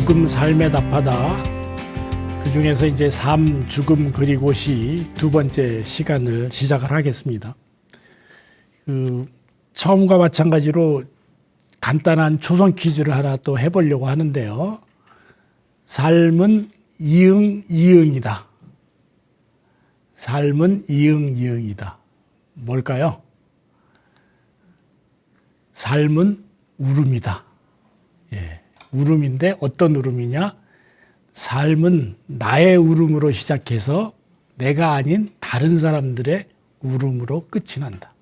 죽음 삶에 답하다. 그 중에서 이제 삶, 죽음 그리고 시 두 번째 시간을 시작을 하겠습니다. 처음과 마찬가지로 간단한 초성 퀴즈를 하나 또 해보려고 하는데요. 삶은 이응, 이응이다. 삶은 이응, 이응이다. 뭘까요? 삶은 울음이다. 예, 울음인데 어떤 울음이냐? 삶은 나의 울음으로 시작해서 내가 아닌 다른 사람들의 울음으로 끝이 난다.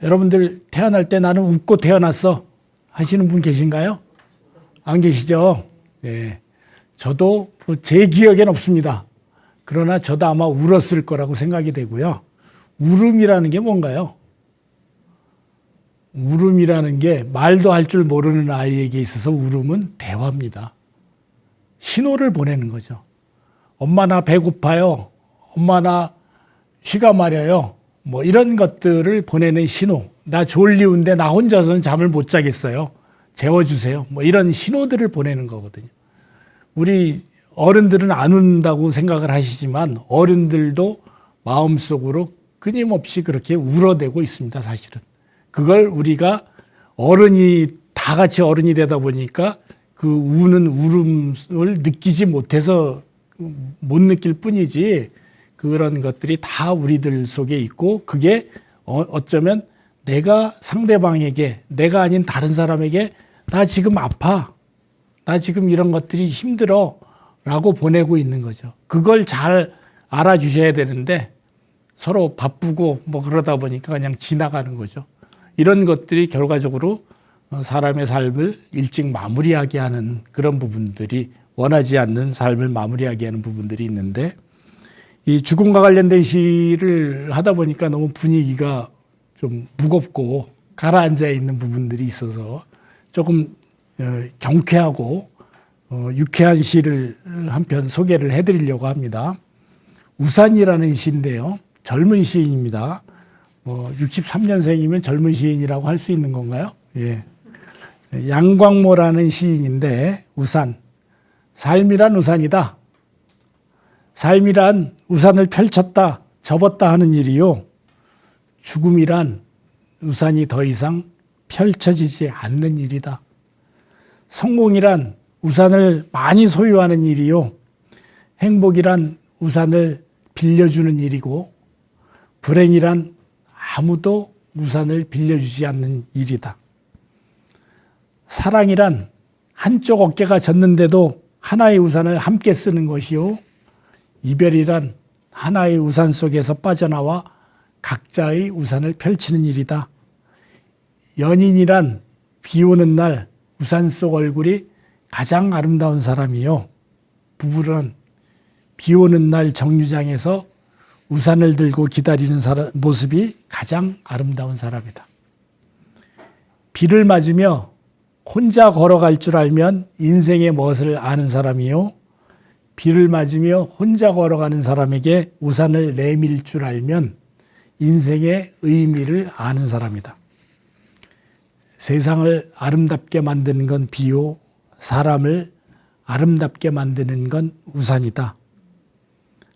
여러분들 태어날 때 나는 웃고 태어났어 하시는 분 계신가요? 안 계시죠? 예, 저도 제 기억엔 없습니다. 그러나 저도 아마 울었을 거라고 생각이 되고요. 울음이라는 게 뭔가요? 울음이라는 게 말도 할 줄 모르는 아이에게 있어서 울음은 대화입니다. 신호를 보내는 거죠. 엄마 나 배고파요. 엄마 나 쉬가 마려요. 뭐 이런 것들을 보내는 신호. 나 졸리운데 나 혼자서는 잠을 못 자겠어요. 재워주세요. 뭐 이런 신호들을 보내는 거거든요. 우리 어른들은 안 운다고 생각을 하시지만 어른들도 마음속으로 끊임없이 그렇게 울어대고 있습니다. 사실은. 그걸 우리가 어른이 다 같이 어른이 되다 보니까 그 우는 울음을 느끼지 못해서 못 느낄 뿐이지 그런 것들이 다 우리들 속에 있고 그게 어쩌면 내가 상대방에게 내가 아닌 다른 사람에게 나 지금 아파. 나 지금 이런 것들이 힘들어 라고 보내고 있는 거죠. 그걸 잘 알아주셔야 되는데 서로 바쁘고 뭐 그러다 보니까 그냥 지나가는 거죠. 이런 것들이 결과적으로 사람의 삶을 일찍 마무리하게 하는 그런 부분들이 원하지 않는 삶을 마무리하게 하는 부분들이 있는데 이 죽음과 관련된 시를 하다 보니까 너무 분위기가 좀 무겁고 가라앉아 있는 부분들이 있어서 조금 경쾌하고 유쾌한 시를 한 편 소개를 해드리려고 합니다. 우산이라는 시인데요. 젊은 시인입니다. 63년생이면 젊은 시인이라고 할 수 있는 건가요? 예. 양광모라는 시인인데 우산. 삶이란 우산이다. 삶이란 우산을 펼쳤다, 접었다 하는 일이요. 죽음이란 우산이 더 이상 펼쳐지지 않는 일이다. 성공이란 우산을 많이 소유하는 일이요. 행복이란 우산을 빌려주는 일이고 불행이란 아무도 우산을 빌려주지 않는 일이다. 사랑이란 한쪽 어깨가 졌는데도 하나의 우산을 함께 쓰는 것이요. 이별이란 하나의 우산 속에서 빠져나와 각자의 우산을 펼치는 일이다. 연인이란 비 오는 날 우산 속 얼굴이 가장 아름다운 사람이요. 부부란 비 오는 날 정류장에서 우산을 들고 기다리는 모습이 가장 아름다운 사람이다. 비를 맞으며 혼자 걸어갈 줄 알면 인생의 멋을 아는 사람이요. 비를 맞으며 혼자 걸어가는 사람에게 우산을 내밀 줄 알면 인생의 의미를 아는 사람이다. 세상을 아름답게 만드는 건 비요. 사람을 아름답게 만드는 건 우산이다.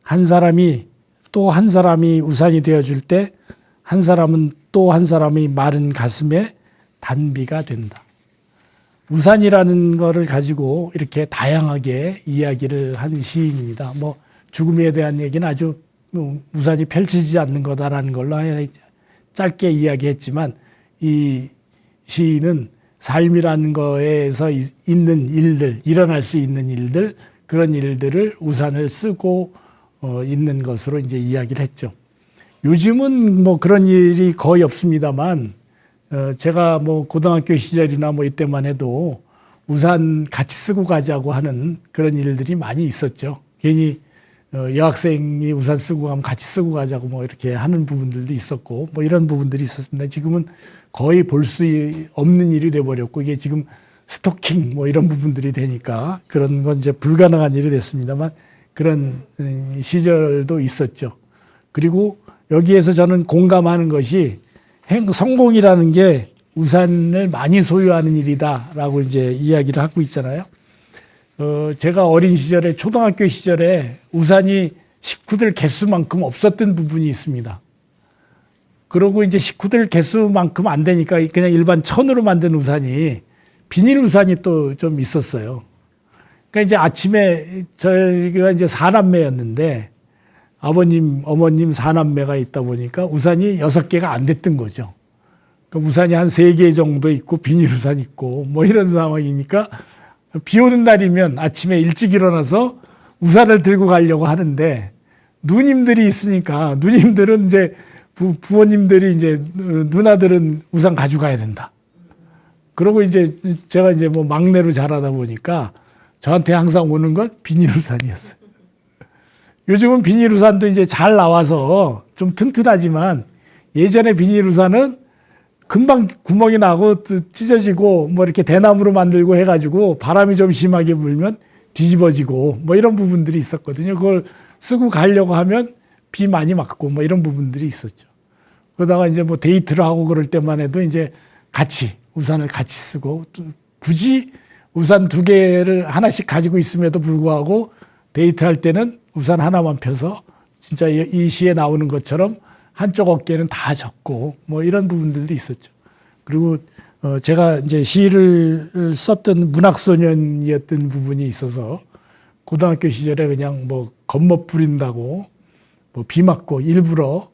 한 사람이 또 한 사람이 우산이 되어줄 때 한 사람은 또 한 사람의 마른 가슴에 단비가 된다. 우산이라는 거를 가지고 이렇게 다양하게 이야기를 하는 시인입니다. 뭐 죽음에 대한 얘기는 아주 우산이 펼쳐지지 않는 거다라는 걸로 짧게 이야기했지만 이 시인은 삶이라는 거에서 있는 일들, 일어날 수 있는 일들, 그런 일들을 우산을 쓰고 있는 것으로 이제 이야기를 했죠. 요즘은 뭐 그런 일이 거의 없습니다만 제가 뭐 고등학교 시절이나 뭐 이때만 해도 우산 같이 쓰고 가자고 하는 그런 일들이 많이 있었죠. 괜히 여학생이 우산 쓰고 가면 같이 쓰고 가자고 뭐 이렇게 하는 부분들도 있었고 뭐 이런 부분들이 있었습니다. 지금은 거의 볼 수 없는 일이 돼버렸고 이게 지금 스토킹 뭐 이런 부분들이 되니까 그런 건 이제 불가능한 일이 됐습니다만 그런 시절도 있었죠. 그리고 여기에서 저는 공감하는 것이 성공이라는 게 우산을 많이 소유하는 일이다라고 이제 이야기를 하고 있잖아요. 제가 어린 시절에 초등학교 시절에 우산이 식구들 개수만큼 없었던 부분이 있습니다. 그러고 이제 식구들 개수만큼 안 되니까 그냥 일반 천으로 만든 우산이 비닐 우산이 또 좀 있었어요. 그러니까 이제 아침에 저희가 이제 4남매였는데 아버님, 어머님 4남매가 있다 보니까 우산이 6개가 안 됐던 거죠. 그러니까 우산이 한 3개 정도 있고 비닐 우산 있고 뭐 이런 상황이니까 비 오는 날이면 아침에 일찍 일어나서 우산을 들고 가려고 하는데 누님들이 있으니까 누님들은 이제 부모님들이 이제 누나들은 우산 가져가야 된다. 그러고 이제 제가 이제 뭐 막내로 자라다 보니까 저한테 항상 오는 건 비닐 우산이었어요. 요즘은 비닐 우산도 이제 잘 나와서 좀 튼튼하지만 예전에 비닐 우산은 금방 구멍이 나고 찢어지고 뭐 이렇게 대나무로 만들고 해가지고 바람이 좀 심하게 불면 뒤집어지고 뭐 이런 부분들이 있었거든요. 그걸 쓰고 가려고 하면 비 많이 맞고 뭐 이런 부분들이 있었죠. 그러다가 이제 뭐 데이트를 하고 그럴 때만 해도 이제 같이 우산을 같이 쓰고 굳이 우산 2개를 하나씩 가지고 있음에도 불구하고 데이트할 때는 우산 하나만 펴서 진짜 이 시에 나오는 것처럼 한쪽 어깨는 다 젖고 뭐 이런 부분들도 있었죠. 그리고 제가 이제 시를 썼던 문학소년이었던 부분이 있어서 고등학교 시절에 그냥 뭐 겉멋 부린다고 뭐 비 맞고 일부러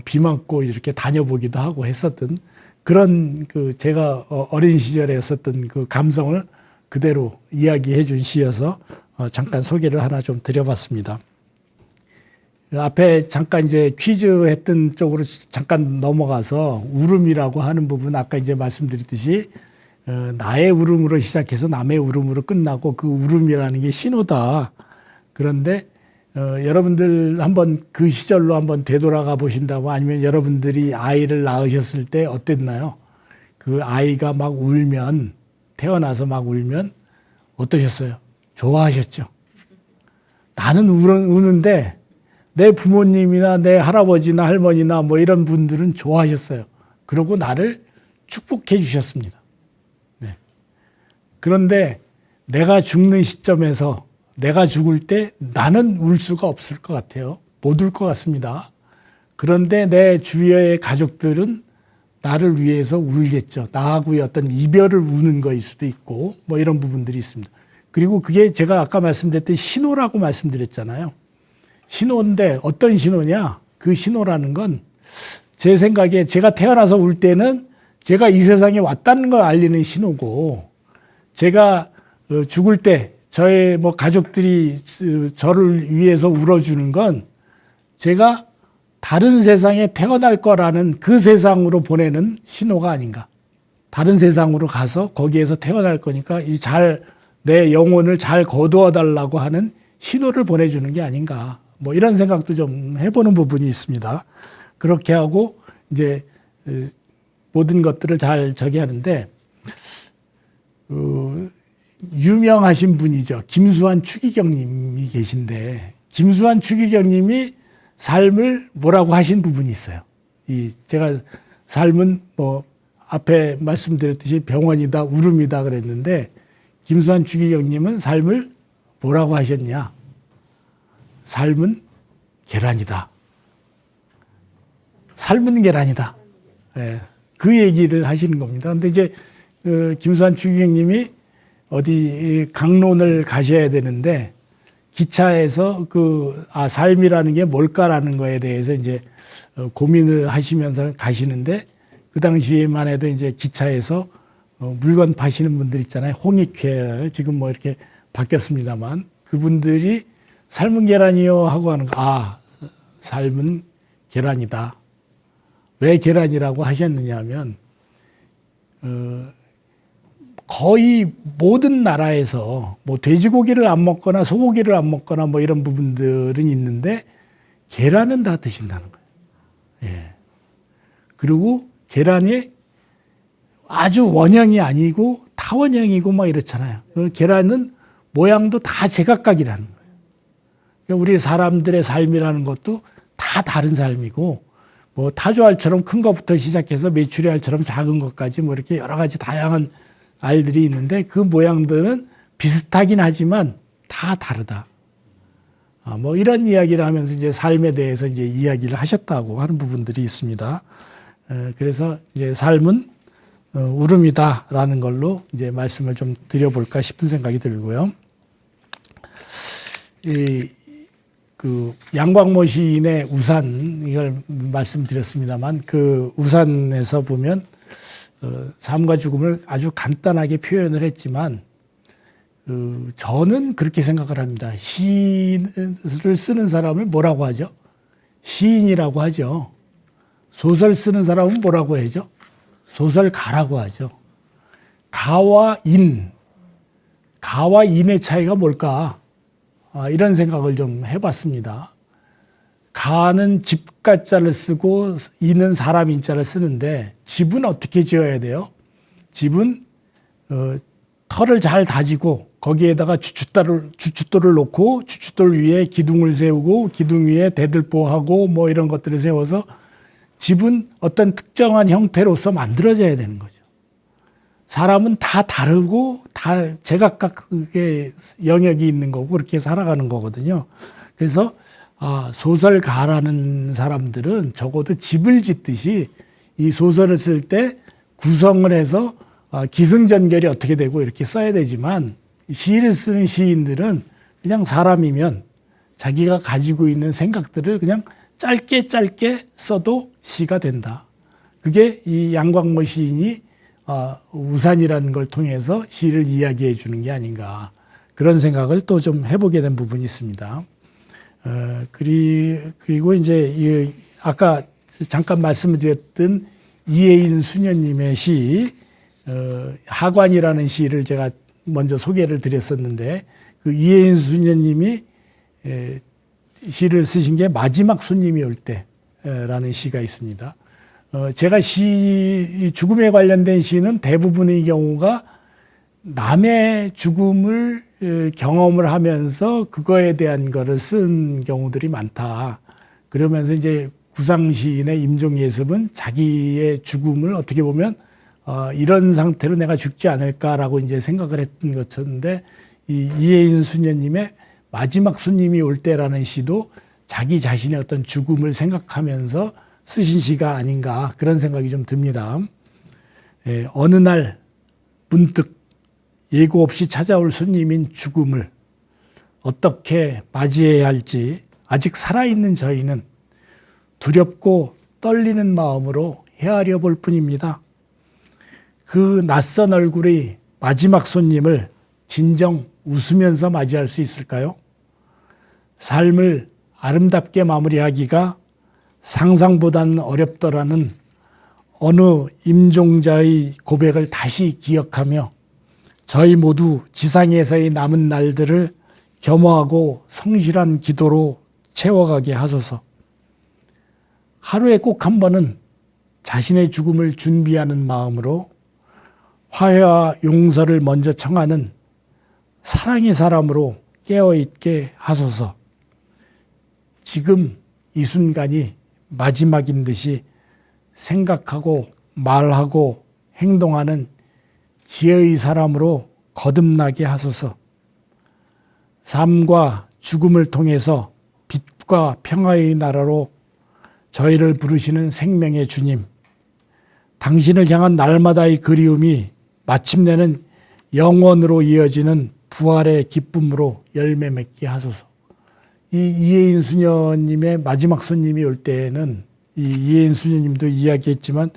비 맞고 이렇게 다녀보기도 하고 했었던 그런 그 제가 어린 시절에 했었던 그 감성을 그대로 이야기해 준 시여서 잠깐 소개를 하나 좀 드려봤습니다. 앞에 잠깐 이제 퀴즈 했던 쪽으로 잠깐 넘어가서 울음이라고 하는 부분 아까 이제 말씀드렸듯이 나의 울음으로 시작해서 남의 울음으로 끝나고 그 울음이라는 게 신호다. 그런데 여러분들 한번 그 시절로 한번 되돌아가 보신다고 아니면 여러분들이 아이를 낳으셨을 때 어땠나요? 그 아이가 막 울면 태어나서 막 울면 어떠셨어요? 좋아하셨죠? 나는 우는데 내 부모님이나 내 할아버지나 할머니나 뭐 이런 분들은 좋아하셨어요. 그리고 나를 축복해 주셨습니다. 네. 그런데 내가 죽는 시점에서 내가 죽을 때 나는 울 수가 없을 것 같아요. 못 울 것 같습니다. 그런데 내 주위의 가족들은 나를 위해서 울겠죠. 나하고의 어떤 이별을 우는 거일 수도 있고 뭐 이런 부분들이 있습니다. 그리고 그게 제가 아까 말씀드렸던 신호라고 말씀드렸잖아요. 신호인데 어떤 신호냐? 그 신호라는 건 제 생각에 제가 태어나서 울 때는 제가 이 세상에 왔다는 걸 알리는 신호고 제가 죽을 때 저의 뭐 가족들이 저를 위해서 울어주는 건 제가 다른 세상에 태어날 거라는 그 세상으로 보내는 신호가 아닌가. 다른 세상으로 가서 거기에서 태어날 거니까 내 영혼을 잘 거두어 달라고 하는 신호를 보내주는 게 아닌가. 뭐 이런 생각도 좀 해보는 부분이 있습니다. 그렇게 하고 이제 모든 것들을 잘 하는데 유명하신 분이죠. 김수환 추기경님이 계신데 김수환 추기경님이 삶을 뭐라고 하신 부분이 있어요. 제가 삶은 뭐 앞에 말씀드렸듯이 병원이다, 울음이다 그랬는데 김수환 추기경님은 삶을 뭐라고 하셨냐? 삶은 계란이다. 삶은 계란이다. 네, 그 얘기를 하시는 겁니다. 근데 이제 김수환 추기경님이 어디 강론을 가셔야 되는데 기차에서 삶이라는 게 뭘까라는 거에 대해서 이제 고민을 하시면서 가시는데 그 당시에만 해도 이제 기차에서 물건 파시는 분들 있잖아요. 홍익회 지금 뭐 이렇게 바뀌었습니다만 그분들이 삶은 계란이요 하고 하는 거. 삶은 계란이다. 왜 계란이라고 하셨느냐 하면 거의 모든 나라에서 뭐 돼지고기를 안 먹거나 소고기를 안 먹거나 뭐 이런 부분들은 있는데 계란은 다 드신다는 거예요. 예. 그리고 계란이 아주 원형이 아니고 타원형이고 막 이렇잖아요. 계란은 모양도 다 제각각이라는 거예요. 그러니까 우리 사람들의 삶이라는 것도 다 다른 삶이고 뭐 타조알처럼 큰 것부터 시작해서 메추리알처럼 작은 것까지 뭐 이렇게 여러 가지 다양한 알들이 있는데 그 모양들은 비슷하긴 하지만 다 다르다. 뭐 이런 이야기를 하면서 이제 삶에 대해서 이제 이야기를 하셨다고 하는 부분들이 있습니다. 그래서 이제 삶은 울음이다라는 걸로 이제 말씀을 좀 드려볼까 싶은 생각이 들고요. 그 양광모 시인의 우산 이걸 말씀드렸습니다만 그 우산에서 보면 삶과 죽음을 아주 간단하게 표현을 했지만 저는 그렇게 생각을 합니다. 시를 쓰는 사람을 뭐라고 하죠? 시인이라고 하죠. 소설 쓰는 사람은 뭐라고 하죠? 소설가라고 하죠. 가와 인의 차이가 뭘까? 이런 생각을 좀 해봤습니다. 가는 집가자를 쓰고 인은 사람 인자를 쓰는데 집은 어떻게 지어야 돼요? 집은 털을 잘 다지고 거기에다가 주춧돌을 놓고 주춧돌 위에 기둥을 세우고 기둥 위에 대들보하고 뭐 이런 것들을 세워서 집은 어떤 특정한 형태로서 만들어져야 되는 거죠. 사람은 다 다르고 다 제각각의 영역이 있는 거고 그렇게 살아가는 거거든요. 그래서 소설가라는 사람들은 적어도 집을 짓듯이 이 소설을 쓸 때 구성을 해서 기승전결이 어떻게 되고 이렇게 써야 되지만 시를 쓰는 시인들은 그냥 사람이면 자기가 가지고 있는 생각들을 그냥 짧게 써도 시가 된다. 그게 이 양광모 시인이 우산이라는 걸 통해서 시를 이야기해 주는 게 아닌가. 그런 생각을 또 좀 해보게 된 부분이 있습니다. 그리고 이제 아까 잠깐 말씀드렸던 이혜인 수녀님의 시, 하관이라는 시를 제가 먼저 소개를 드렸었는데 그 이혜인 수녀님이 시를 쓰신 게 마지막 손님이 올 때라는 시가 있습니다. 제가 죽음에 관련된 시는 대부분의 경우가 남의 죽음을 경험을 하면서 그거에 대한 거를 쓴 경우들이 많다. 그러면서 이제 구상시인의 임종예습은 자기의 죽음을 어떻게 보면 이런 상태로 내가 죽지 않을까라고 이제 생각을 했던 것인데 이혜인 수녀님의 마지막 손님이 올 때라는 시도 자기 자신의 어떤 죽음을 생각하면서 쓰신 시가 아닌가 그런 생각이 좀 듭니다. 어느 날 문득 예고 없이 찾아올 손님인 죽음을 어떻게 맞이해야 할지 아직 살아있는 저희는 두렵고 떨리는 마음으로 헤아려 볼 뿐입니다. 그 낯선 얼굴이 마지막 손님을 진정 웃으면서 맞이할 수 있을까요? 삶을 아름답게 마무리하기가 상상보다는 어렵더라는 어느 임종자의 고백을 다시 기억하며 저희 모두 지상에서의 남은 날들을 겸허하고 성실한 기도로 채워가게 하소서. 하루에 꼭 한 번은 자신의 죽음을 준비하는 마음으로 화해와 용서를 먼저 청하는 사랑의 사람으로 깨어있게 하소서. 지금 이 순간이 마지막인 듯이 생각하고 말하고 행동하는 지혜의 사람으로 거듭나게 하소서. 삶과 죽음을 통해서 빛과 평화의 나라로 저희를 부르시는 생명의 주님, 당신을 향한 날마다의 그리움이 마침내는 영원으로 이어지는 부활의 기쁨으로 열매 맺게 하소서. 이 이혜인 수녀님의 마지막 손님이 올 때는 이혜인 수녀님도 이야기했지만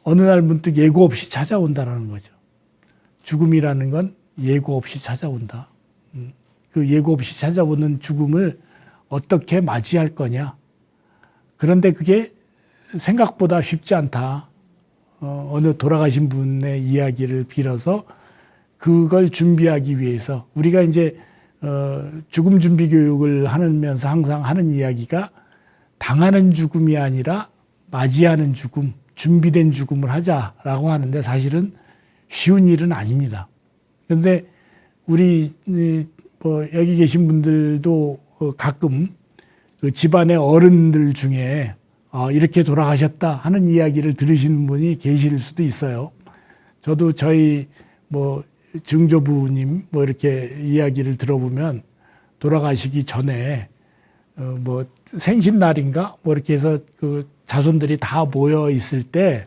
어느 날 문득 예고 없이 찾아온다는 거죠. 죽음이라는 건 예고 없이 찾아온다. 그 예고 없이 찾아오는 죽음을 어떻게 맞이할 거냐. 그런데 그게 생각보다 쉽지 않다. 어느 돌아가신 분의 이야기를 빌어서 그걸 준비하기 위해서 우리가 이제 죽음 준비 교육을 하면서 항상 하는 이야기가 당하는 죽음이 아니라 맞이하는 죽음, 준비된 죽음을 하자라고 하는데 사실은 쉬운 일은 아닙니다. 그런데 우리 여기 계신 분들도 가끔 그 집안의 어른들 중에 이렇게 돌아가셨다 하는 이야기를 들으시는 분이 계실 수도 있어요. 저도 저희 증조부님 뭐 이렇게 이야기를 들어보면 돌아가시기 전에 뭐 생신날인가 뭐 이렇게 해서 그 자손들이 다 모여 있을 때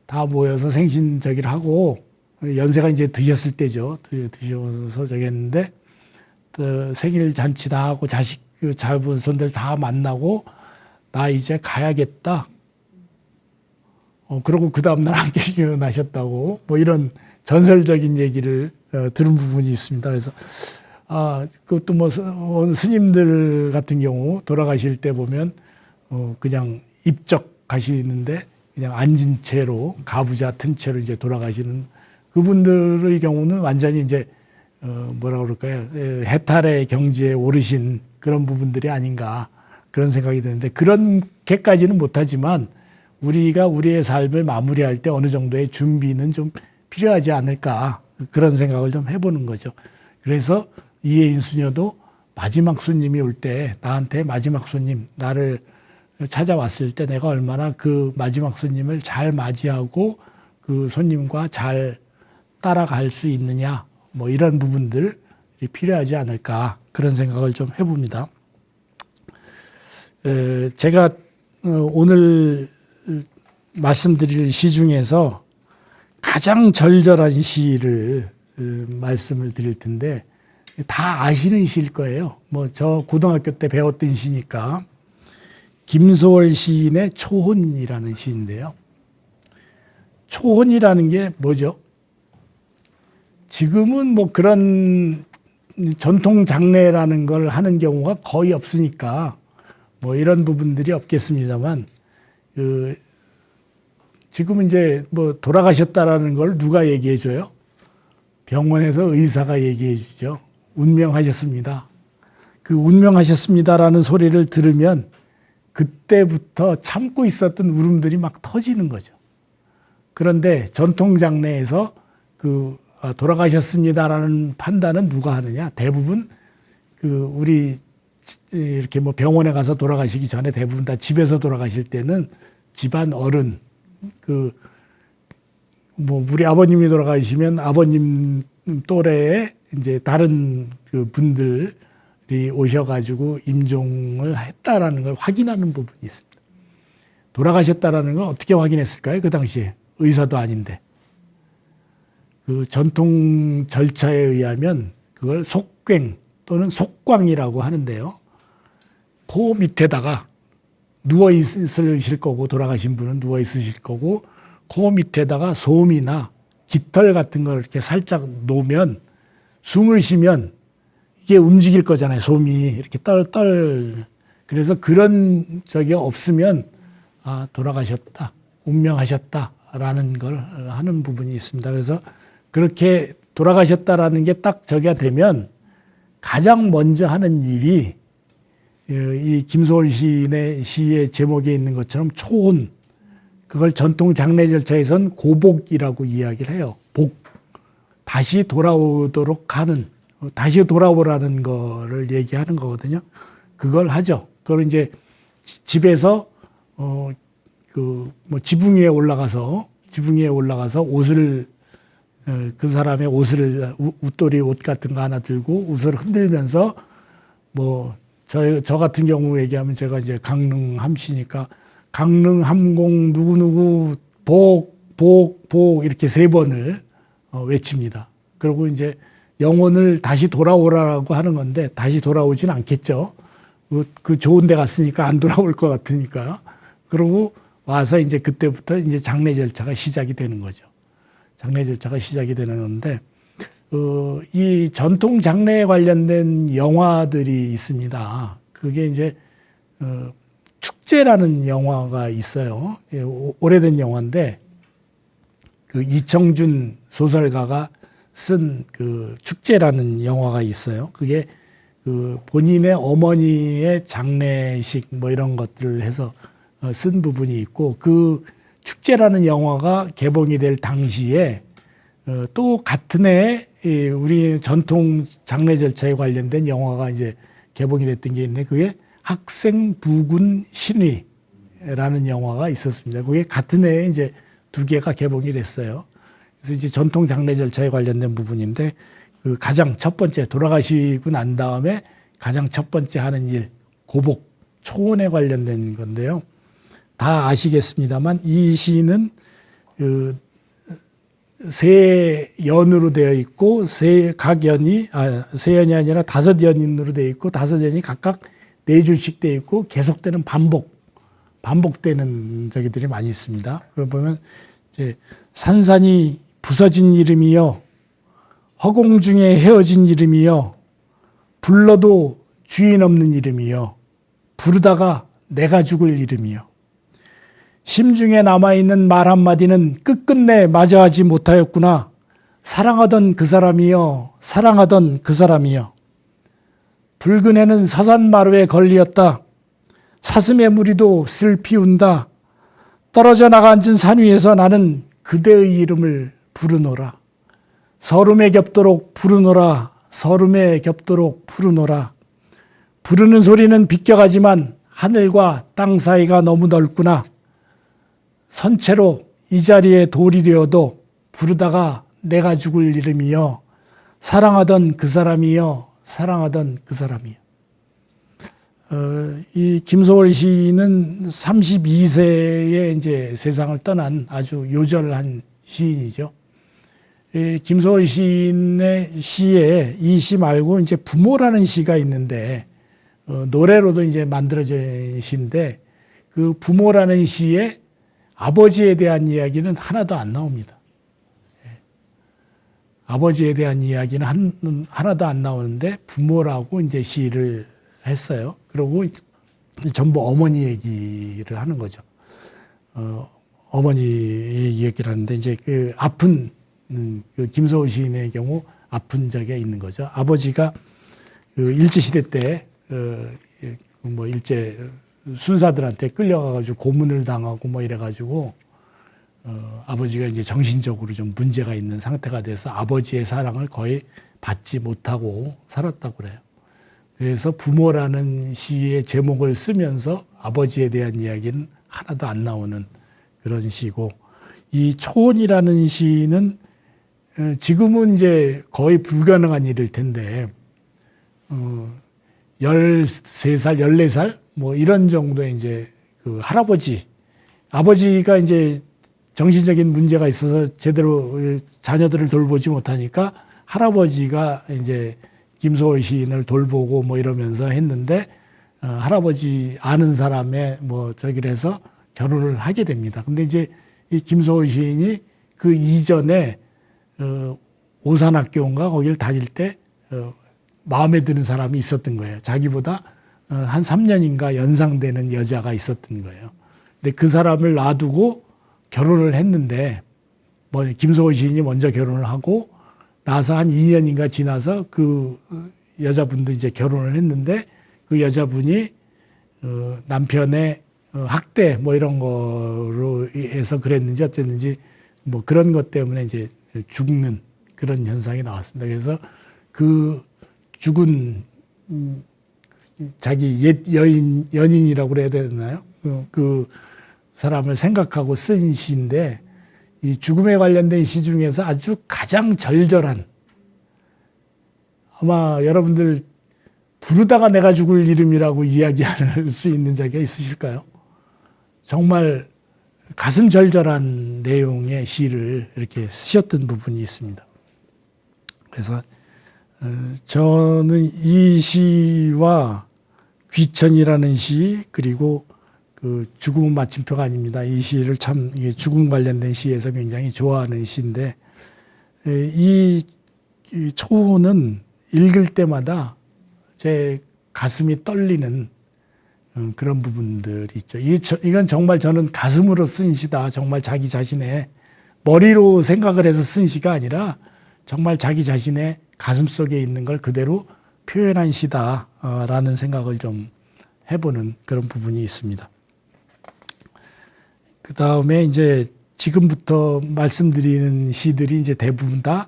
다 모여서 생신 저기를 하고 연세가 이제 드셨을 때죠. 드셔서 저기 했는데 생일 잔치 다 하고 자식 그 자손들 다 만나고 나 이제 가야겠다. 그러고 그 다음날 안 깨어나셨다고 뭐 이런 전설적인 얘기를 들은 부분이 있습니다. 그래서 그것도 뭐 스님들 같은 경우 돌아가실 때 보면 그냥 입적 가시는데 그냥 앉은 채로 가부좌 튼 채로 이제 돌아가시는 그분들의 경우는 완전히 이제 뭐라 그럴까요? 해탈의 경지에 오르신 그런 부분들이 아닌가 그런 생각이 드는데 그렇게까지는 못하지만 우리가 우리의 삶을 마무리할 때 어느 정도의 준비는 좀 필요하지 않을까 그런 생각을 좀 해보는 거죠. 그래서 이혜인 수녀도 마지막 손님이 올 때 나한테 마지막 손님 나를 찾아왔을 때 내가 얼마나 그 마지막 손님을 잘 맞이하고 그 손님과 잘 따라갈 수 있느냐 뭐 이런 부분들이 필요하지 않을까 그런 생각을 좀 해봅니다. 제가 오늘 말씀드릴 시 중에서 가장 절절한 시를 말씀을 드릴 텐데 다 아시는 시일 거예요. 뭐 저 고등학교 때 배웠던 시니까 김소월 시인의 초혼이라는 시인데요. 초혼이라는 게 뭐죠? 지금은 뭐 그런 전통 장례라는 걸 하는 경우가 거의 없으니까 뭐 이런 부분들이 없겠습니다만 지금은 이제 뭐 돌아가셨다라는 걸 누가 얘기해 줘요? 병원에서 의사가 얘기해 주죠. 운명하셨습니다. 그 운명하셨습니다라는 소리를 들으면 그때부터 참고 있었던 울음들이 막 터지는 거죠. 그런데 전통 장례에서 돌아가셨습니다라는 판단은 누가 하느냐? 대부분 우리 이렇게 뭐 병원에 가서 돌아가시기 전에 대부분 다 집에서 돌아가실 때는 집안 어른 뭐 우리 아버님이 돌아가시면 아버님 또래의 이제 다른 그 분들이 오셔가지고 임종을 했다라는 걸 확인하는 부분이 있습니다. 돌아가셨다라는 걸 어떻게 확인했을까요? 그 당시에 의사도 아닌데 그 전통 절차에 의하면 그걸 속괭 또는 속광이라고 하는데요. 그 밑에다가 누워 있으실 거고 돌아가신 분은 누워 있으실 거고 그 밑에다가 솜이나 깃털 같은 걸 이렇게 살짝 놓으면 숨을 쉬면 이게 움직일 거잖아요. 솜이 이렇게 떨. 그래서 그런 적이 없으면 돌아가셨다, 운명하셨다라는 걸 하는 부분이 있습니다. 그래서 그렇게 돌아가셨다라는 게 딱 저기가 되면 가장 먼저 하는 일이 이 김소월 시인의 시의 제목에 있는 것처럼 초혼, 그걸 전통 장례 절차에선 고복이라고 이야기를 해요. 복, 다시 돌아오도록 하는, 다시 돌아오라는 거를 얘기하는 거거든요. 그걸 하죠. 그걸 이제 집에서 뭐 지붕 위에 올라가서 옷을 그 사람의 옷을 웃돌이 옷 같은 거 하나 들고 옷을 흔들면서 뭐 저 같은 경우 얘기하면 제가 이제 강릉 함시니까 강릉 함공 누구누구 복 이렇게 3번을 외칩니다. 그리고 이제 영혼을 다시 돌아오라고 하는 건데 다시 돌아오진 않겠죠. 그 좋은 데 갔으니까 안 돌아올 것 같으니까. 그러고 와서 이제 그때부터 이제 장례 절차가 시작이 되는 거죠. 장례 절차가 시작이 되는 건데, 이 전통 장례에 관련된 영화들이 있습니다. 그게 이제, 축제라는 영화가 있어요. 오래된 영화인데, 그 이청준 소설가가 쓴 그 축제라는 영화가 있어요. 그게 그 본인의 어머니의 장례식 뭐 이런 것들을 해서 쓴 부분이 있고, 그 축제라는 영화가 개봉이 될 당시에 또 같은 해에 우리 전통 장례 절차에 관련된 영화가 이제 개봉이 됐던 게 있는데 그게 학생 부군 신위라는 영화가 있었습니다. 그게 같은 해에 이제 2개가 개봉이 됐어요. 그래서 이제 전통 장례 절차에 관련된 부분인데 그 가장 첫 번째 돌아가시고 난 다음에 가장 첫 번째 하는 일 고복 초혼에 관련된 건데요. 다 아시겠습니다만 이 시는 그 세 연으로 되어 있고 각 연이 세 연이 아니라 5연으로 되어 있고 5연이 각각 4줄씩 되어 있고 계속되는 반복되는 저기들이 많이 있습니다. 그걸 보면 이제 산산이 부서진 이름이요, 허공 중에 헤어진 이름이요, 불러도 주인 없는 이름이요, 부르다가 내가 죽을 이름이요. 심중에 남아있는 말 한마디는 끝끝내 마저하지 못하였구나. 사랑하던 그 사람이여, 사랑하던 그 사람이여. 붉은 해는 서산마루에 걸리었다. 사슴의 무리도 슬피 운다. 떨어져 나가 앉은 산 위에서 나는 그대의 이름을 부르노라. 서름에 겹도록 부르노라. 서름에 겹도록 부르노라. 부르는 소리는 비껴가지만 하늘과 땅 사이가 너무 넓구나. 선체로 이 자리에 돌이 되어도 부르다가 내가 죽을 이름이여, 사랑하던 그 사람이여, 사랑하던 그 사람이여. 이 김소월 시인은 32세에 이제 세상을 떠난 아주 요절한 시인이죠. 이 김소월 시인의 시에 이 시 말고 이제 부모라는 시가 있는데 노래로도 이제 만들어진 시인데 그 부모라는 시에 아버지에 대한 이야기는 하나도 안 나옵니다. 아버지에 대한 이야기는 하나도 안 나오는데 부모라고 이제 시를 했어요. 그리고 전부 어머니 얘기를 하는 거죠. 어머니 얘기를 하는데 이제 그 아픈 그 김소월 시인의 경우 아픈 적이 있는 거죠. 아버지가 그 일제시대 때 뭐 일제 순사들한테 끌려가가지고 고문을 당하고 뭐 이래가지고 아버지가 이제 정신적으로 좀 문제가 있는 상태가 돼서 아버지의 사랑을 거의 받지 못하고 살았다고 그래요. 그래서 부모라는 시의 제목을 쓰면서 아버지에 대한 이야기는 하나도 안 나오는 그런 시고, 이 초혼이라는 시는 지금은 이제 거의 불가능한 일일 텐데 13살, 14살 뭐 이런 정도의 이제 그 아버지가 이제 정신적인 문제가 있어서 제대로 자녀들을 돌보지 못하니까 할아버지가 이제 김소월 시인을 돌보고 뭐 이러면서 했는데 할아버지 아는 사람의 뭐 저기를 해서 결혼을 하게 됩니다. 근데 이제 이 김소월 시인이 그 이전에 오산학교인가 거기를 다닐 때 마음에 드는 사람이 있었던 거예요. 자기보다 한 3년인가 연상되는 여자가 있었던 거예요. 근데 그 사람을 놔두고 결혼을 했는데 뭐 김소월 시인이 먼저 결혼을 하고 나서 한 2년인가 지나서 그 여자분도 이제 결혼을 했는데 그 여자분이 남편의 학대 뭐 이런 거로 해서 그랬는지 어쨌는지 뭐 그런 것 때문에 이제 죽는 그런 현상이 나왔습니다. 그래서 그 죽은 자기 옛 연인이라고 그래야 되나요? 그 사람을 생각하고 쓴 시인데 이 죽음에 관련된 시 중에서 아주 가장 절절한, 아마 여러분들 부르다가 내가 죽을 이름이라고 이야기할 수 있는 자가 있으실까요? 정말 가슴 절절한 내용의 시를 이렇게 쓰셨던 부분이 있습니다. 그래서 저는 이 시와 귀천이라는 시, 그리고 그 죽음은 마침표가 아닙니다. 이 시를 참 죽음 관련된 시에서 굉장히 좋아하는 시인데, 이 초는 읽을 때마다 제 가슴이 떨리는 그런 부분들이 있죠. 이건 정말 저는 가슴으로 쓴 시다. 정말 자기 자신의 머리로 생각을 해서 쓴 시가 아니라 정말 자기 자신의 가슴 속에 있는 걸 그대로 표현한 시다라는 생각을 좀 해보는 그런 부분이 있습니다. 그 다음에 이제 지금부터 말씀드리는 시들이 이제 대부분 다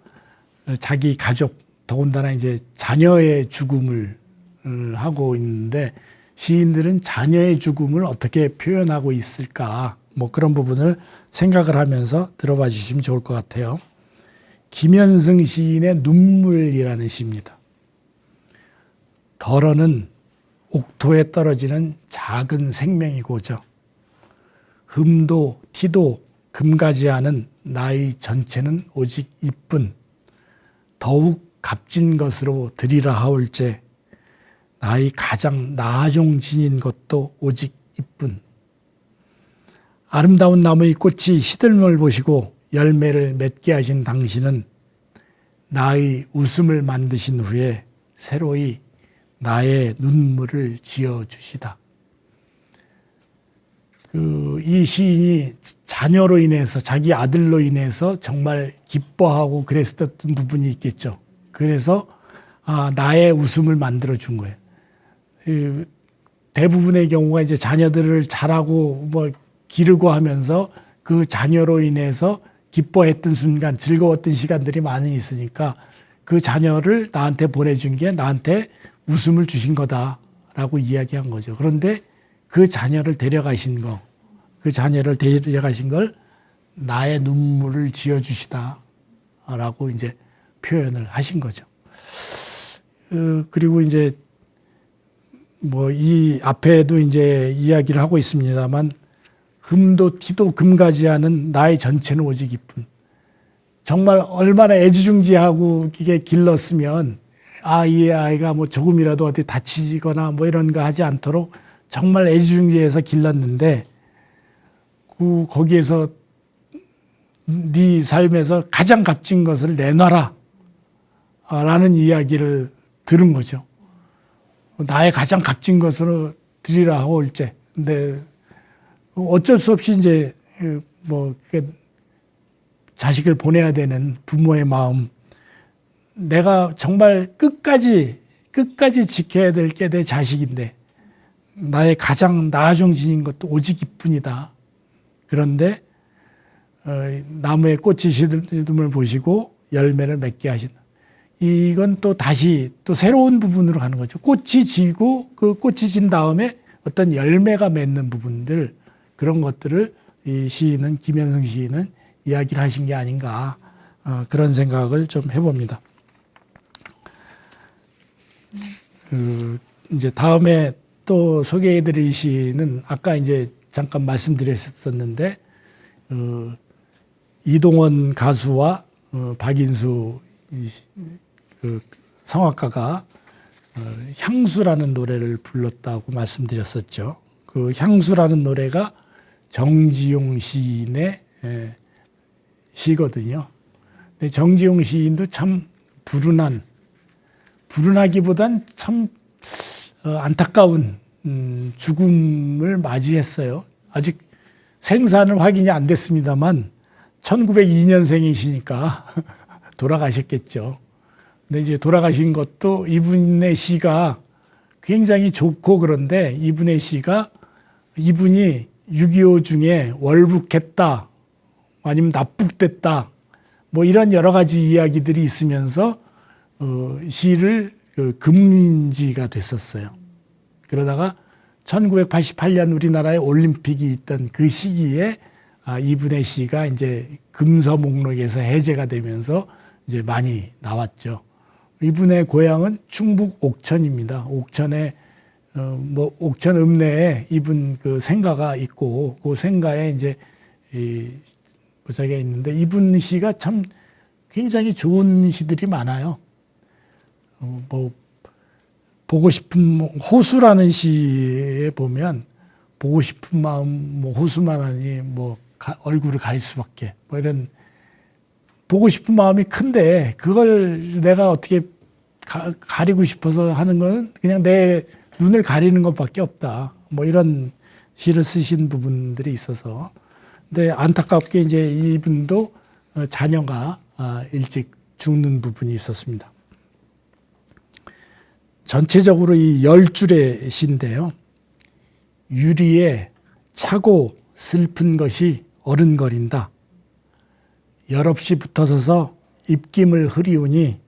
자기 가족, 더군다나 이제 자녀의 죽음을 하고 있는데, 시인들은 자녀의 죽음을 어떻게 표현하고 있을까, 뭐 그런 부분을 생각을 하면서 들어봐 주시면 좋을 것 같아요. 김현승 시인의 눈물이라는 시입니다. 덜어는 옥토에 떨어지는 작은 생명이고죠. 흠도 티도 금가지 않은 나의 전체는 오직 이뿐. 더욱 값진 것으로 드리라 하올제 나의 가장 나종 지닌 것도 오직 이뿐. 아름다운 나무의 꽃이 시들음을 보시고 열매를 맺게 하신 당신은 나의 웃음을 만드신 후에 새로이 나의 눈물을 지어주시다. 이 시인이 자녀로 인해서 자기 아들로 인해서 정말 기뻐하고 그랬었던 부분이 있겠죠. 그래서 나의 웃음을 만들어 준 거예요. 대부분의 경우가 이제 자녀들을 자라고 뭐 기르고 하면서 그 자녀로 인해서 기뻐했던 순간, 즐거웠던 시간들이 많이 있으니까 그 자녀를 나한테 보내준 게 나한테 웃음을 주신 거다라고 이야기한 거죠. 그런데 그 자녀를 데려가신 거, 그 자녀를 데려가신 걸 나의 눈물을 지어주시다라고 이제 표현을 하신 거죠. 그리고 이제 뭐 이 앞에도 이제 이야기를 하고 있습니다만 흠도 티도 금가지 않은 나의 전체는 오직 이뿐. 정말 얼마나 애지중지하고 이게 길렀으면 이 아이가 뭐 조금이라도 어디 다치거나 뭐 이런 거 하지 않도록 정말 애지중지해서 길렀는데 거기에서 네 삶에서 가장 값진 것을 내놔라 라는 이야기를 들은 거죠. 나의 가장 값진 것으로 드리라 하올제. 근데 어쩔 수 없이 이제 뭐 자식을 보내야 되는 부모의 마음, 내가 정말 끝까지 지켜야 될 게 내 자식인데 나의 가장 나종 지닌 것도 오직 이뿐이다. 그런데 나무에 꽃이 시듬을 보시고 열매를 맺게 하신다. 이건 또 다시 또 새로운 부분으로 가는 거죠. 꽃이 지고 그 꽃이 진 다음에 어떤 열매가 맺는 부분들, 그런 것들을 이 시인은, 김현승 시인은 이야기를 하신 게 아닌가, 그런 생각을 좀 해봅니다. 이제 다음에 또 소개해드릴 시는 아까 이제 잠깐 말씀드렸었는데, 이동원 가수와 박인수 그 성악가가 향수라는 노래를 불렀다고 말씀드렸었죠. 그 향수라는 노래가 정지용 시인의 시거든요. 근데 정지용 시인도 참 불운하기보단 참 안타까운 죽음을 맞이했어요. 아직 생사는 확인이 안 됐습니다만 1902년생이시니까 돌아가셨겠죠. 근데 이제 돌아가신 것도 이분의 시가 굉장히 좋고, 그런데 이분의 시가 이분이 6.25 중에 월북했다, 아니면 납북됐다, 뭐 이런 여러 가지 이야기들이 있으면서 시를 금지가 됐었어요. 그러다가 1988년 우리나라에 올림픽이 있던 그 시기에 이분의 시가 이제 금서 목록에서 해제가 되면서 이제 많이 나왔죠. 이분의 고향은 충북 옥천입니다. 옥천에 뭐 옥천 읍내에 이분 그 생가가 있고, 그 생가에 이제 모자가 있는데 이분 시가 참 굉장히 좋은 시들이 많아요. 뭐 보고 싶은 호수라는 시에 보면 보고 싶은 마음 뭐 호수만 하니 뭐 얼굴을 가릴 수밖에, 뭐 이런 보고 싶은 마음이 큰데 그걸 내가 어떻게 가리고 싶어서 하는 건 그냥 내 눈을 가리는 것밖에 없다. 뭐 이런 시를 쓰신 부분들이 있어서, 근데 안타깝게 이제 이분도 자녀가 일찍 죽는 부분이 있었습니다. 전체적으로 이 10줄의 시인데요. 유리에 차고 슬픈 것이 어른거린다. 열없이 붙어서서 입김을 흐리우니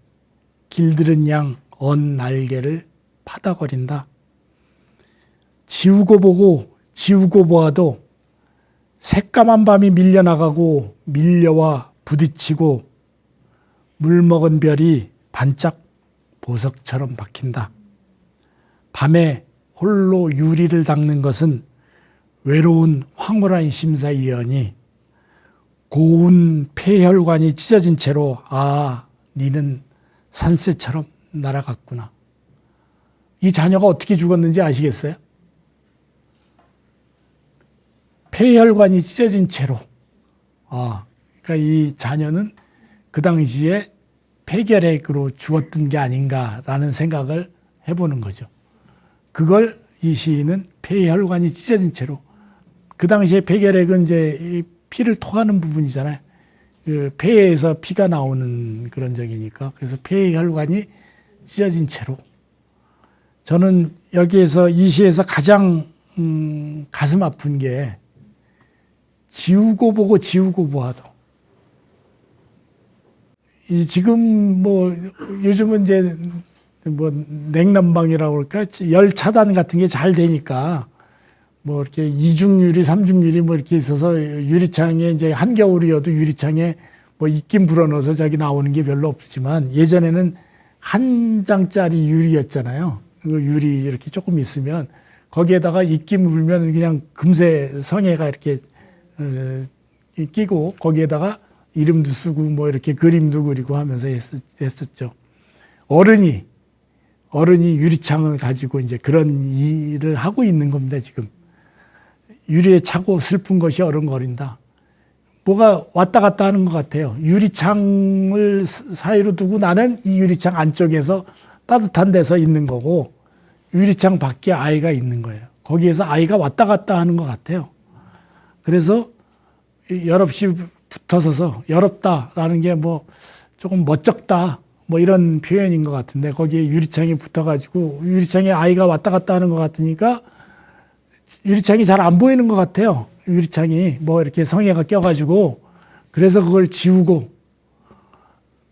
길들은 양 언 날개를 파다거린다. 지우고 보고 지우고 보아도 새까만 밤이 밀려나가고 밀려와 부딪히고 물 먹은 별이 반짝 보석처럼 박힌다. 밤에 홀로 유리를 닦는 것은 외로운 황홀한 심사위원이 고운 폐혈관이 찢어진 채로 니는 산새처럼 날아갔구나. 이 자녀가 어떻게 죽었는지 아시겠어요? 폐혈관이 찢어진 채로. 그러니까 이 자녀는 그 당시에 폐결핵으로 죽었던 게 아닌가라는 생각을 해보는 거죠. 그걸 이 시인은 폐혈관이 찢어진 채로, 그 당시에 폐결핵은 이제 피를 토하는 부분이잖아요. 그 폐에서 피가 나오는 그런 적이니까. 그래서 폐혈관이 찢어진 채로. 저는 여기에서 이 시에서 가장 가슴 아픈 게 지우고 보고 지우고 보아도. 지금 뭐 요즘은 이제 뭐 냉난방이라고 그럴까, 열 차단 같은 게 잘 되니까 뭐 이렇게 이중유리, 삼중유리 뭐 이렇게 있어서 유리창에 이제 한겨울이어도 유리창에 뭐 입김 불어넣어서 저기 나오는 게 별로 없지만, 예전에는 한 장짜리 유리였잖아요. 그 유리 이렇게 조금 있으면 거기에다가 입김 불면 그냥 금세 성에가 이렇게 끼고 거기에다가 이름도 쓰고 뭐 이렇게 그림도 그리고 하면서 했었죠. 어른이 유리창을 가지고 이제 그런 일을 하고 있는 겁니다, 지금. 유리에 차고 슬픈 것이 어른거린다. 뭐가 왔다 갔다 하는 것 같아요. 유리창을 사이로 두고 나는 이 유리창 안쪽에서 따뜻한 데서 있는 거고, 유리창 밖에 아이가 있는 거예요. 거기에서 아이가 왔다 갔다 하는 것 같아요. 그래서 여럿이 붙어서서 여롭다라는 게 뭐 조금 멋쩍다 뭐 이런 표현인 것 같은데, 거기에 유리창이 붙어가지고 유리창에 아이가 왔다 갔다 하는 것 같으니까 유리창이 잘 안 보이는 것 같아요. 유리창이 뭐 이렇게 성에가 껴가지고. 그래서 그걸 지우고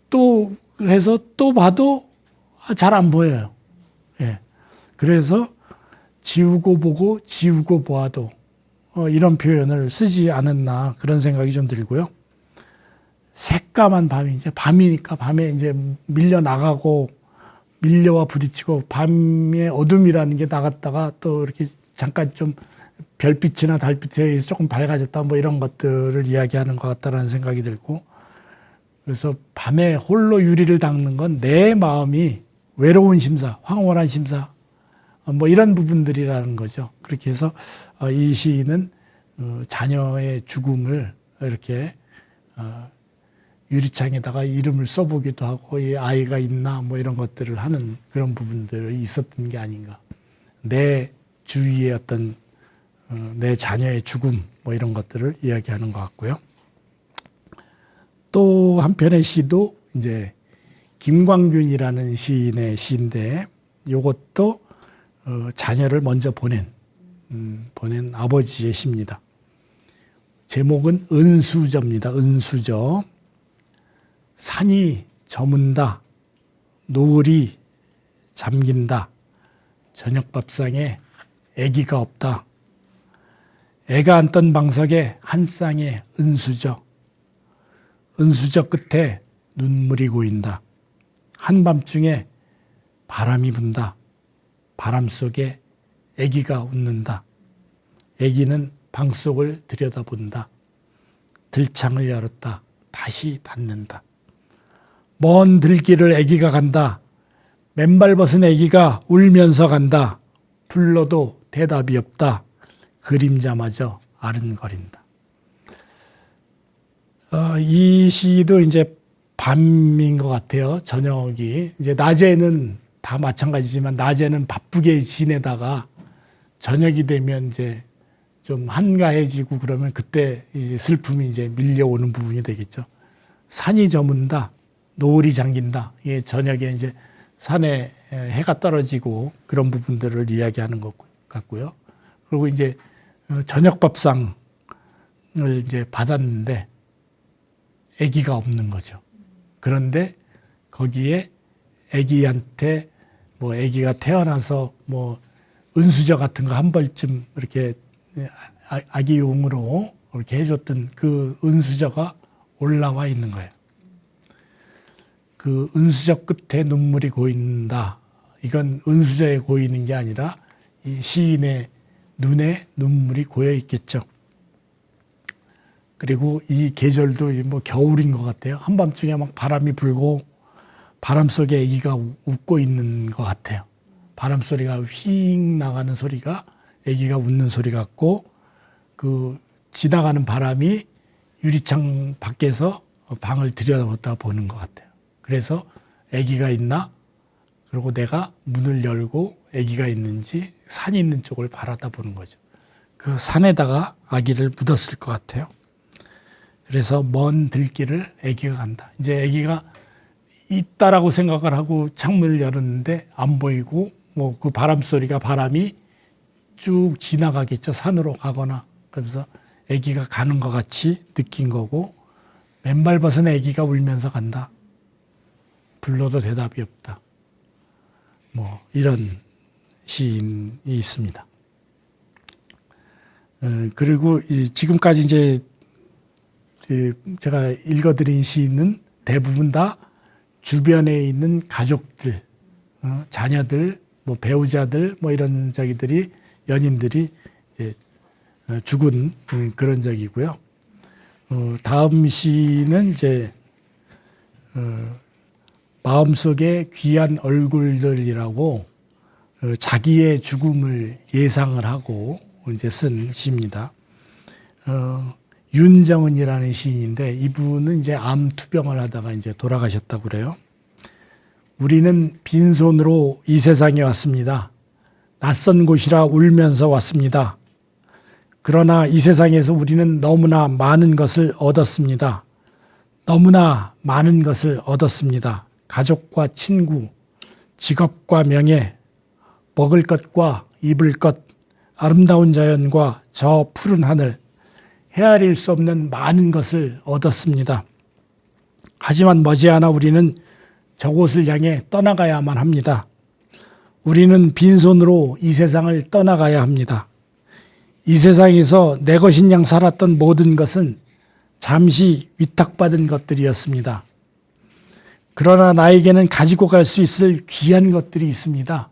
또 해서 또 봐도 잘 안 보여요. 예. 그래서 지우고 보고 지우고 보아도 이런 표현을 쓰지 않았나 그런 생각이 좀 들고요. 새까만 밤이, 이제 밤이니까 밤에 이제 밀려 나가고 밀려와 부딪히고 밤의 어둠이라는 게 나갔다가 또 이렇게 잠깐 좀 별빛이나 달빛에 의해서 조금 밝아졌다 뭐 이런 것들을 이야기하는 것 같다라는 생각이 들고, 그래서 밤에 홀로 유리를 닦는 건 내 마음이 외로운 심사, 황홀한 심사 뭐 이런 부분들이라는 거죠. 그렇게 해서 이 시인은 자녀의 죽음을 이렇게 유리창에다가 이름을 써보기도 하고, 이 아이가 있나 뭐 이런 것들을 하는 그런 부분들이 있었던 게 아닌가. 내 주위의 어떤 내 자녀의 죽음 뭐 이런 것들을 이야기하는 것 같고요. 또 한편의 시도 이제 김광균이라는 시인의 시인데, 이것도 자녀를 먼저 보낸 아버지의 시입니다. 제목은 은수저입니다. 은수저. 산이 저문다, 노을이 잠긴다, 저녁밥상에 애기가 없다. 애가 앉던 방석에 한 쌍의 은수저. 은수저 끝에 눈물이 고인다. 한밤중에 바람이 분다. 바람 속에 애기가 웃는다. 애기는 방속을 들여다본다. 들창을 열었다. 다시 닫는다. 먼 들길을 애기가 간다. 맨발 벗은 애기가 울면서 간다. 불러도 대답이 없다. 그림자마저 아른거린다. 이 시도 이제 밤인 것 같아요. 저녁이. 이제 낮에는 다 마찬가지지만 낮에는 바쁘게 지내다가 저녁이 되면 이제 좀 한가해지고 그러면 그때 이제 슬픔이 이제 밀려오는 부분이 되겠죠. 산이 저문다, 노을이 잠긴다. 이게 저녁에 이제 산에 해가 떨어지고 그런 부분들을 이야기하는 것 같고요. 그리고 이제 저녁밥상을 이제 받았는데 아기가 없는 거죠. 그런데 거기에 아기한테 뭐 아기가 태어나서 뭐 은수저 같은 거 한 벌쯤 이렇게 아기용으로 이렇게 해줬던 그 은수저가 올라와 있는 거예요. 그 은수저 끝에 눈물이 고인다. 이건 은수저에 고이는 게 아니라 이 시인의 눈에 눈물이 고여 있겠죠. 그리고 이 계절도 뭐 겨울인 것 같아요. 한밤중에 막 바람이 불고 바람 속에 아기가 웃고 있는 것 같아요. 바람 소리가 휙 나가는 소리가 아기가 웃는 소리 같고, 그 지나가는 바람이 유리창 밖에서 방을 들여다보다 보는 것 같아요. 그래서 아기가 있나? 그리고 내가 문을 열고 아기가 있는지 산이 있는 쪽을 바라다 보는 거죠. 그 산에다가 아기를 묻었을 것 같아요. 그래서 먼 들길을 아기가 간다. 이제 아기가 있다라고 생각을 하고 창문을 열었는데 안 보이고, 뭐 그 바람 소리가 바람이 쭉 지나가겠죠. 산으로 가거나. 그러면서 아기가 가는 것 같이 느낀 거고, 맨발 벗은 아기가 울면서 간다. 불러도 대답이 없다. 뭐 이런 시인이 있습니다. 그리고 지금까지 이제 제가 읽어드린 시인은 대부분 다 주변에 있는 가족들, 자녀들, 뭐 배우자들, 뭐 이런 자기들이 연인들이 이제 죽은 그런 적이고요. 다음 시는 이제 마음속에 귀한 얼굴들이라고 자기의 죽음을 예상을 하고 이제 쓴 시입니다. 윤정은이라는 시인인데 이분은 이제 암 투병을 하다가 이제 돌아가셨다고 그래요. 우리는 빈손으로 이 세상에 왔습니다. 낯선 곳이라 울면서 왔습니다. 그러나 이 세상에서 우리는 너무나 많은 것을 얻었습니다. 너무나 많은 것을 얻었습니다. 가족과 친구, 직업과 명예, 먹을 것과 입을 것, 아름다운 자연과 저 푸른 하늘, 헤아릴 수 없는 많은 것을 얻었습니다. 하지만 머지않아 우리는 저곳을 향해 떠나가야만 합니다. 우리는 빈손으로 이 세상을 떠나가야 합니다. 이 세상에서 내 것인 양 살았던 모든 것은 잠시 위탁받은 것들이었습니다. 그러나 나에게는 가지고 갈 수 있을 귀한 것들이 있습니다.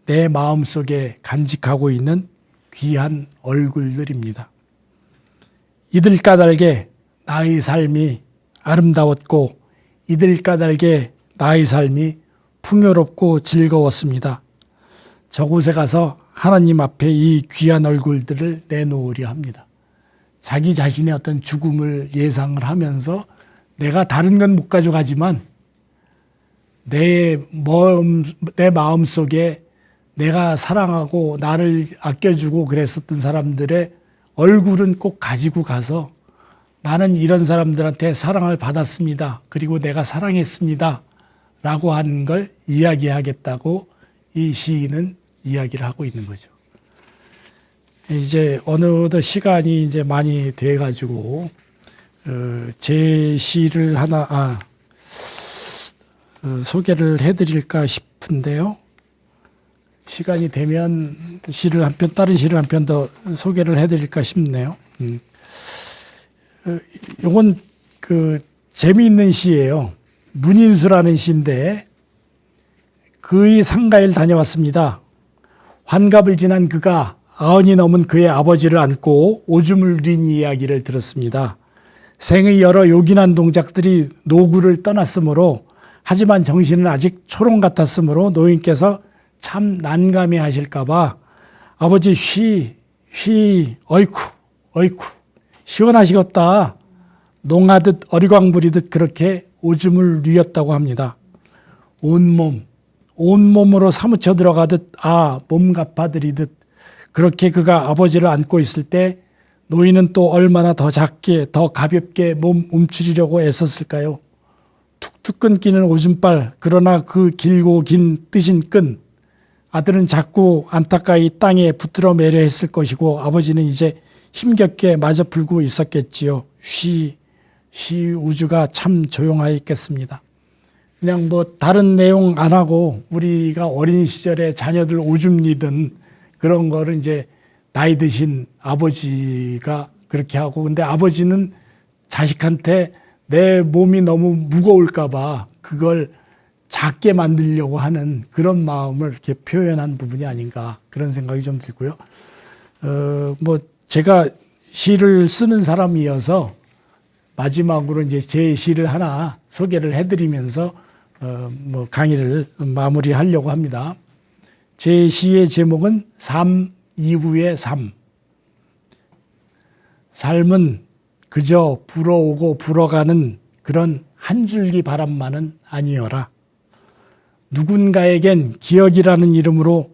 내 마음속에 간직하고 있는 귀한 얼굴들입니다. 이들 까닭에 나의 삶이 아름다웠고 이들 까닭에 나의 삶이 풍요롭고 즐거웠습니다. 저곳에 가서 하나님 앞에 이 귀한 얼굴들을 내놓으려 합니다. 자기 자신의 어떤 죽음을 예상을 하면서 내가 다른 건 못 가져가지만 내 마음속에 내가 사랑하고 나를 아껴주고 그랬었던 사람들의 얼굴은 꼭 가지고 가서 나는 이런 사람들한테 사랑을 받았습니다. 그리고 내가 사랑했습니다. 라고 하는 걸 이야기하겠다고 이 시인은 이야기를 하고 있는 거죠. 이제 어느덧 시간이 이제 많이 돼가지고 제 시를 하나 소개를 해드릴까 싶은데요. 시간이 되면 다른 시를 한 편 더 소개를 해드릴까 싶네요. 요건 재미있는 시예요. 문인수라는 시인데 그의 상가를 다녀왔습니다. 환갑을 지난 그가 90이 넘은 그의 아버지를 안고 오줌을 누린 이야기를 들었습니다. 생의 여러 요긴한 동작들이 노구를 떠났으므로 하지만 정신은 아직 초롱 같았으므로 노인께서 참 난감해 하실까봐 아버지 어이쿠 시원하시겠다 농하듯 어리광 부리듯 그렇게 오줌을 누렸다고 합니다. 온몸으로 사무쳐 들어가듯 몸 갚아들이듯 그렇게 그가 아버지를 안고 있을 때 노인은 또 얼마나 더 작게 더 가볍게 몸 움츠리려고 애썼을까요? 툭툭 끊기는 오줌발, 그러나 그 길고 긴 뜨신 끈, 아들은 자꾸 안타까이 땅에 붙들어 매려 했을 것이고 아버지는 이제 힘겹게 마저 풀고 있었겠지요. 우주가 참 조용하였겠습니다. 그냥 뭐 다른 내용 안 하고 우리가 어린 시절에 자녀들 오줌 니든 그런 거를 이제 나이 드신 아버지가 그렇게 하고, 근데 아버지는 자식한테 내 몸이 너무 무거울까봐 그걸 작게 만들려고 하는 그런 마음을 이렇게 표현한 부분이 아닌가 그런 생각이 좀 들고요. 뭐 제가 시를 쓰는 사람이어서 마지막으로 이제 제 시를 하나 소개를 해드리면서 뭐 강의를 마무리하려고 합니다. 제 시의 제목은 삶 이후의 삶. 삶은 그저 불어오고 불어가는 그런 한 줄기 바람만은 아니어라. 누군가에겐 기억이라는 이름으로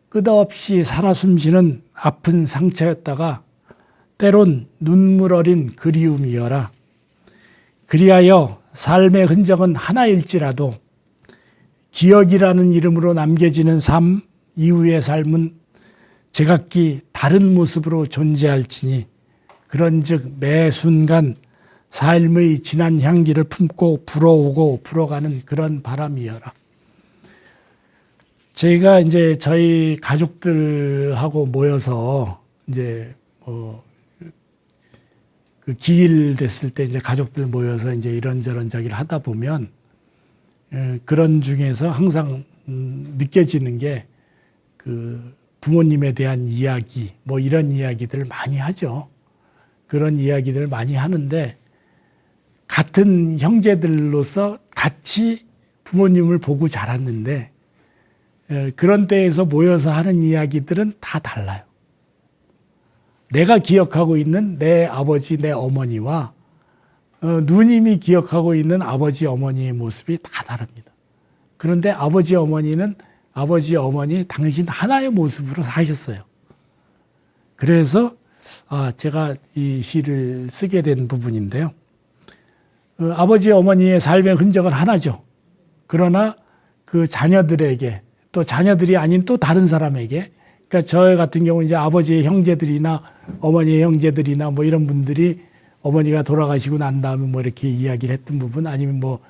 끝없이 살아 숨쉬는 아픈 상처였다가 때론 눈물 어린 그리움이어라. 그리하여 삶의 흔적은 하나일지라도 기억이라는 이름으로 남겨지는 삶 이후의 삶은 제각기 다른 모습으로 존재할지니 그런즉 매 순간 삶의 진한 향기를 품고 불어오고 불어가는 그런 바람이어라. 제가 이제 저희 가족들하고 모여서 이제 그 기일 됐을 때 이제 가족들 모여서 이제 이런저런 저기를 하다 보면 그런 중에서 항상 느껴지는 게 그 부모님에 대한 이야기 뭐 이런 이야기들을 많이 하죠. 그런 이야기들을 많이 하는데 같은 형제들로서 같이 부모님을 보고 자랐는데 그런 때에서 모여서 하는 이야기들은 다 달라요. 내가 기억하고 있는 내 아버지, 내 어머니와 누님이 기억하고 있는 아버지, 어머니의 모습이 다 다릅니다. 그런데 아버지, 어머니는 아버지, 어머니 당신 하나의 모습으로 사셨어요. 그래서 제가 이 시를 쓰게 된 부분인데요. 아버지, 어머니의 삶의 흔적은 하나죠. 그러나 그 자녀들에게 또 자녀들이 아닌 또 다른 사람에게 그러니까 저 같은 경우 이제 아버지의 형제들이나 어머니의 형제들이나 뭐 이런 분들이 어머니가 돌아가시고 난 다음에 뭐 이렇게 이야기를 했던 부분 아니면 뭐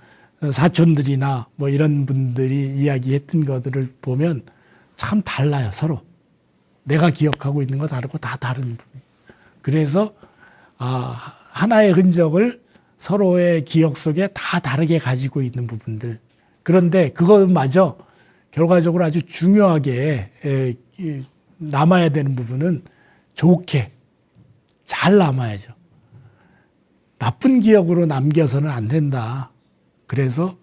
사촌들이나 뭐 이런 분들이 이야기했던 것들을 보면 참 달라요, 서로. 내가 기억하고 있는 거 다르고 다 다른 부분. 그래서 하나의 흔적을 서로의 기억 속에 다 다르게 가지고 있는 부분들. 그런데 그것마저 결과적으로 아주 중요하게 남아야 되는 부분은 좋게 잘 남아야죠. 나쁜 기억으로 남겨서는 안 된다. 그래서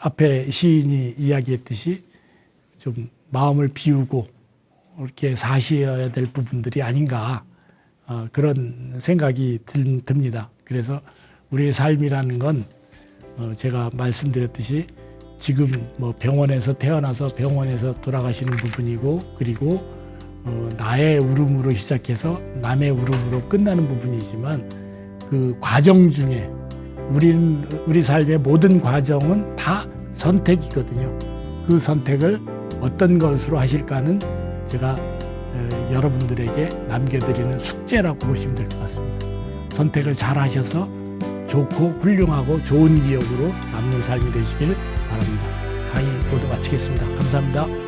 앞에 시인이 이야기했듯이 좀 마음을 비우고 이렇게 사셔야 될 부분들이 아닌가 그런 생각이 듭니다. 그래서 우리의 삶이라는 건 제가 말씀드렸듯이 지금 뭐 병원에서 태어나서 병원에서 돌아가시는 부분이고 그리고 나의 울음으로 시작해서 남의 울음으로 끝나는 부분이지만 그 과정 중에 우리 삶의 모든 과정은 다 선택이거든요. 그 선택을 어떤 것으로 하실까는 제가 여러분들에게 남겨드리는 숙제라고 보시면 될 것 같습니다. 선택을 잘 하셔서 좋고 훌륭하고 좋은 기억으로 남는 삶이 되시길 바랍니다. 강의 모두 마치겠습니다. 감사합니다.